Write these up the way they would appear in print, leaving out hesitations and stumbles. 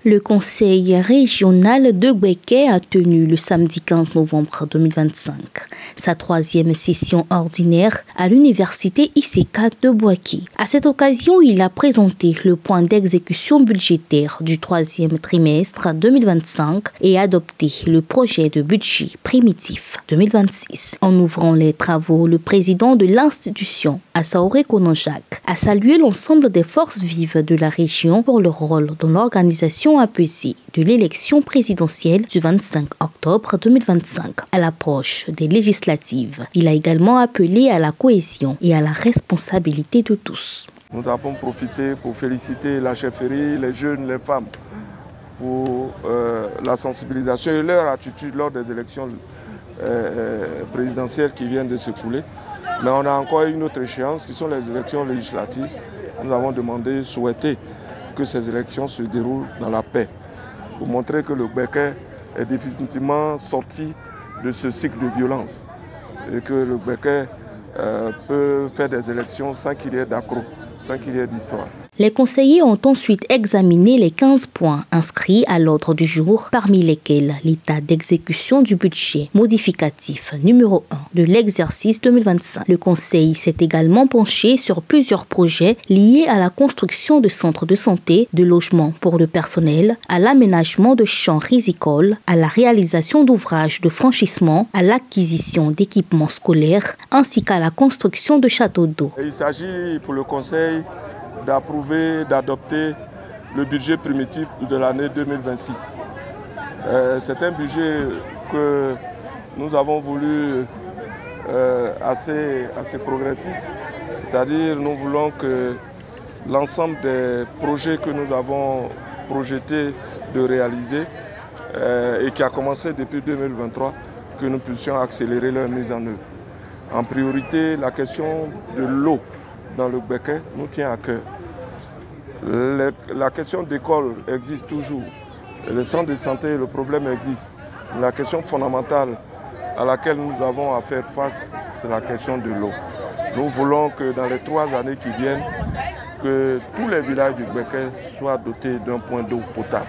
Le conseil régional de Gbeke a tenu le samedi 15 novembre 2025 sa troisième session ordinaire à l'université ICK de Bouaké. À cette occasion, il a présenté le point d'exécution budgétaire du troisième trimestre 2025 et adopté le projet de budget primitif 2026. En ouvrant les travaux, le président de l'institution, Assaoré Kononjak, a salué l'ensemble des forces vives de la région pour leur rôle dans l'organisation apaisée de l'élection présidentielle du 25 octobre 2025 à l'approche des législatives. Il a également appelé à la cohésion et à la responsabilité de tous. Nous avons profité pour féliciter la chefferie, les jeunes, les femmes pour la sensibilisation et leur attitude lors des élections présidentielles qui viennent de s'écouler. Mais on a encore une autre échéance qui sont les élections législatives. Nous avons demandé, souhaité que ces élections se déroulent dans la paix pour montrer que le Gbeke est définitivement sorti de ce cycle de violence et que le Gbeke peut faire des élections sans qu'il y ait d'accroc, sans qu'il y ait d'histoire. Les conseillers ont ensuite examiné les 15 points inscrits à l'ordre du jour, parmi lesquels l'état d'exécution du budget modificatif numéro 1 de l'exercice 2025. Le conseil s'est également penché sur plusieurs projets liés à la construction de centres de santé, de logements pour le personnel, à l'aménagement de champs rizicoles, à la réalisation d'ouvrages de franchissement, à l'acquisition d'équipements scolaires, ainsi qu'à la construction de châteaux d'eau. Il s'agit pour le conseil d'approuver, d'adopter le budget primitif de l'année 2026. C'est un budget que nous avons voulu assez progressiste, c'est-à-dire nous voulons que l'ensemble des projets que nous avons projetés de réaliser et qui a commencé depuis 2023, que nous puissions accélérer leur mise en œuvre. En priorité, la question de l'eau dans le Gbeke nous tient à cœur. La question d'école existe toujours. Le centre de santé, le problème existe. La question fondamentale à laquelle nous avons à faire face, c'est la question de l'eau. Nous voulons que dans les 3 années qui viennent, que tous les villages du Gbeke soient dotés d'un point d'eau potable.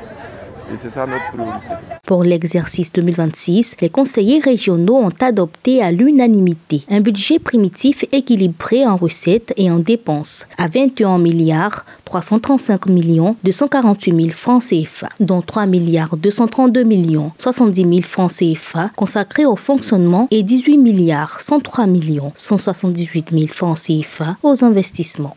Et c'est ça notre priorité. Pour l'exercice 2026, les conseillers régionaux ont adopté à l'unanimité un budget primitif équilibré en recettes et en dépenses à 21 335 248 000 francs CFA, dont 3 232 070 000 francs CFA consacrés au fonctionnement et 18 103 178 000 francs CFA aux investissements.